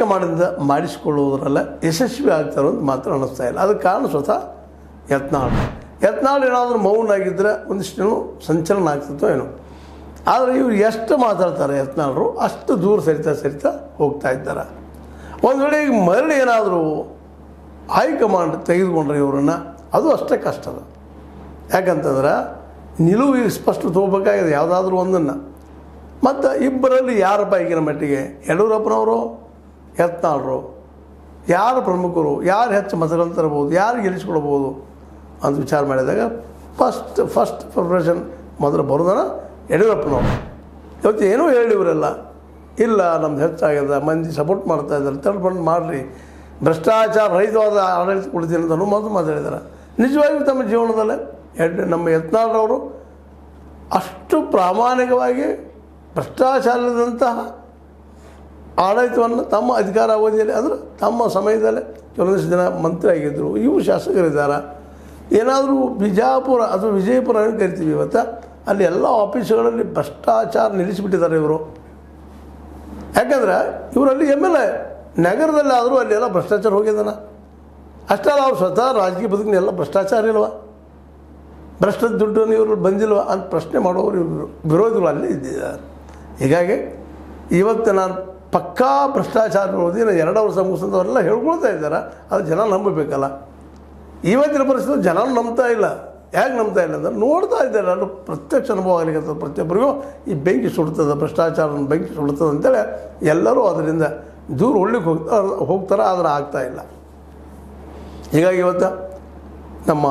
ಹೈಕಮಾಂಡಿಂದ ಮಾಡಿಸಿಕೊಳ್ಳುವುದರಲ್ಲ ಯಶಸ್ವಿ ಆಗ್ತಾರೆ ಅಂತ ಮಾತ್ರ ಅನ್ನಿಸ್ತಾ ಇಲ್ಲ. ಅದಕ್ಕೆ ಕಾರಣ ಸ್ವತಃ ಯತ್ನಾಳ್ ಏನಾದರೂ ಮೌನ ಆಗಿದ್ದರೆ ಒಂದಿಷ್ಟು ಸಂಚಲನ ಆಗ್ತಿತ್ತೋ ಏನೋ. ಆದರೆ ಇವ್ರು ಎಷ್ಟು ಮಾತಾಡ್ತಾರೆ ಯತ್ನಾಳರು ಅಷ್ಟು ದೂರ ಸರಿತಾ ಹೋಗ್ತಾ ಇದ್ದಾರೆ. ಒಂದು ವೇಳೆ ಈಗ ಮರಳಿ ಏನಾದರೂ ಹೈಕಮಾಂಡ್ ತೆಗೆದುಕೊಂಡ್ರೆ ಇವರನ್ನು ಅದು ಅಷ್ಟೇ ಕಷ್ಟ ಅದು. ಯಾಕಂತಂದ್ರೆ ನಿಲುವು ಈಗ ಸ್ಪಷ್ಟ ತಗೋಬೇಕಾಗಿದೆ ಯಾವುದಾದ್ರೂ ಒಂದನ್ನು. ಮತ್ತು ಇಬ್ಬರಲ್ಲಿ ಯಾರ ಈಗಿನ ಮಟ್ಟಿಗೆ ಯಡಿಯೂರಪ್ಪನವರು ಯತ್ನಾಳರು ಯಾರು ಪ್ರಮುಖರು, ಯಾರು ಹೆಚ್ಚು ಮತಗಳನ್ನು ತರಬಹುದು, ಯಾರು ಗೆಲ್ಲಿಸ್ಕೊಳ್ಬೋದು ಅಂತ ವಿಚಾರ ಮಾಡಿದಾಗ ಫಸ್ಟ್ ಪ್ರಿಪ್ರೇಷನ್ ಮೊದಲು ಬರೋದನ್ನ ಯಡಿಯೂರಪ್ಪನವರು. ಇವತ್ತು ಏನೂ ಹೇಳಿ ಇವರೆಲ್ಲ ಇಲ್ಲ ನಮ್ದು ಹೆಚ್ಚಾಗಿದೆ, ಮಂದಿ ಸಪೋರ್ಟ್ ಮಾಡ್ತಾ ಇದ್ದಾರೆ, ತಳ್ಕೊಂಡು ಮಾಡಿರಿ, ಭ್ರಷ್ಟಾಚಾರ ರಹಿತವಾದ ಆಡಳಿತ ಕೊಡ್ತೀನಿ ಅಂತ ಮೊದಲು ಮಾತಾಡಿದ್ದಾರೆ. ನಿಜವಾಗಿಯೂ ತಮ್ಮ ಜೀವನದಲ್ಲೇ ನಮ್ಮ ಯತ್ನಾಳರವರು ಅಷ್ಟು ಪ್ರಾಮಾಣಿಕವಾಗಿ ಭ್ರಷ್ಟಾಚಾರದಂತಹ ಆಡಳಿತವನ್ನು ತಮ್ಮ ಅಧಿಕಾರ ಅವಧಿಯಲ್ಲಿ ಅಂದರೆ ತಮ್ಮ ಸಮಯದಲ್ಲೇ ಕೆಲವೊಂದಿಷ್ಟು ಜನ ಮಂತ್ರಿ ಆಗಿದ್ದರು, ಇವು ಶಾಸಕರಿದ್ದಾರೆ. ಏನಾದರೂ ಬಿಜಾಪುರ ಅಥವಾ ವಿಜಯಪುರ ಅಂತ ಕರಿತೀವಿ ಇವತ್ತು, ಅಲ್ಲಿ ಎಲ್ಲ ಆಫೀಸುಗಳಲ್ಲಿ ಭ್ರಷ್ಟಾಚಾರ ನಿಲ್ಲಿಸಿಬಿಟ್ಟಿದ್ದಾರೆ ಇವರು. ಯಾಕಂದರೆ ಇವರಲ್ಲಿ MLA ನಗರದಲ್ಲಾದರೂ ಅಲ್ಲಿ ಎಲ್ಲ ಭ್ರಷ್ಟಾಚಾರ ಹೋಗಿದ್ದಾನೆ. ಅಷ್ಟೇ ಅಲ್ಲ, ಅವ್ರು ಸ್ವತಃ ರಾಜಕೀಯ ಬದುಕಿನೆಲ್ಲ ಭ್ರಷ್ಟಾಚಾರ ಇಲ್ವ, ಭ್ರಷ್ಟದ ದುಡ್ಡನ್ನು ಇವರು ಬಂದಿಲ್ವ ಅಂತ ಪ್ರಶ್ನೆ ಮಾಡೋರು ಇವರು ವಿರೋಧಿಗಳು ಅಲ್ಲೇ ಇದ್ದಿದ್ದಾರೆ. ಹೀಗಾಗಿ ಇವತ್ತು ನಾನು ಪಕ್ಕಾ ಭ್ರಷ್ಟಾಚಾರ ವಿರೋಧಿ 2 ವರ್ಷ ಮುಗಿಸಿದವರೆಲ್ಲ ಹೇಳ್ಕೊಳ್ತಾ ಇದ್ದಾರೆ. ಅದು ಜನ ನಂಬಬೇಕಲ್ಲ. ಇವತ್ತಿನ ಪರಿಸ್ಥಿತಿ ಜನ ನಂಬ್ತಾ ಇಲ್ಲ. ಯಾಕೆ ನಂಬ್ತಾ ಇಲ್ಲ ಅಂದರೆ ನೋಡ್ತಾ ಇದ್ದಾರೆ, ಅದು ಪ್ರತ್ಯಕ್ಷ ಅನುಭವ ಆಗಲಿಕ್ಕೆ ಪ್ರತಿಯೊಬ್ಬರಿಗೂ ಈ ಬೆಂಕಿ ಸುಡ್ತದೆ, ಭ್ರಷ್ಟಾಚಾರ ಬೆಂಕಿ ಸುಡ್ತದೆ ಅಂತೇಳಿ ಎಲ್ಲರೂ ಅದರಿಂದ ದೂರ ಉಳ್ಳಿಕ್ಕೆ ಹೋಗ್ತಾರೆ. ಆದರೆ ಆಗ್ತಾಯಿಲ್ಲ. ಹೀಗಾಗಿ ಇವತ್ತು ನಮ್ಮ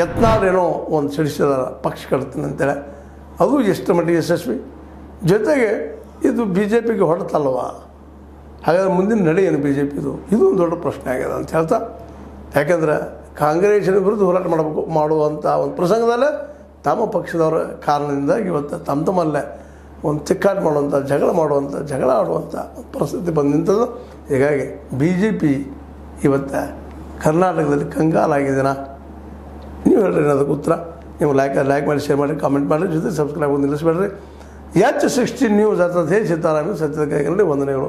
ಯತ್ನಾಳ್ ಏನೋ ಒಂದು ಸಿಡಿಸಿದಾರ ಪಕ್ಷ ಕಟ್ತೀನಿ ಅಂತೇಳಿ, ಅದು ಎಷ್ಟು ಮಟ್ಟಿಗೆ ಯಶಸ್ವಿ, ಜೊತೆಗೆ ಇದು BJPಗೆ ಹೊಡೆತಲ್ವ, ಹಾಗಾದರೆ ಮುಂದಿನ ನಡೆ ಏನು BJPದು, ಇದು ಒಂದು ದೊಡ್ಡ ಪ್ರಶ್ನೆ ಆಗಿದೆ ಅಂತ ಹೇಳ್ತಾ. ಯಾಕೆಂದರೆ ಕಾಂಗ್ರೆಸ್ಸಿನ ವಿರುದ್ಧ ಹೋರಾಟ ಮಾಡುವಂಥ ಒಂದು ಪ್ರಸಂಗದಲ್ಲೇ ತಮ್ಮ ಪಕ್ಷದವರ ಕಾರಣದಿಂದಾಗಿ ಇವತ್ತು ತಮ್ಮಲ್ಲೇ ಒಂದು ತಿಕ್ಕಾಟ ಮಾಡುವಂಥ, ಜಗಳ ಆಡುವಂಥ ಪರಿಸ್ಥಿತಿ ಬಂದು ನಿಂತದ್ದು. ಹೀಗಾಗಿ BJP ಇವತ್ತು ಕರ್ನಾಟಕದಲ್ಲಿ ಕಂಗಾಲಾಗಿದ್ದೀನ. ನೀವು ಹೇಳ್ರಿ ಅದಕ್ಕೆ ಉತ್ತರ. ನೀವು ಲೈಕ್ ಮಾಡಿ, ಶೇರ್ ಮಾಡಿ, ಕಾಮೆಂಟ್ ಮಾಡಿ, ಜೊತೆ ಸಬ್ಸ್ಕ್ರೈಬ್ ನಿಲ್ಲಿಸಬೇಡ್ರಿ. H16 ನ್ಯೂಸ್ ಅಥವಾ ಸಿದ್ದರಾಮಯ್ಯ ಸತ್ಯದ ಕೈಗಳಲ್ಲಿ ವಂದನೆಗಳು.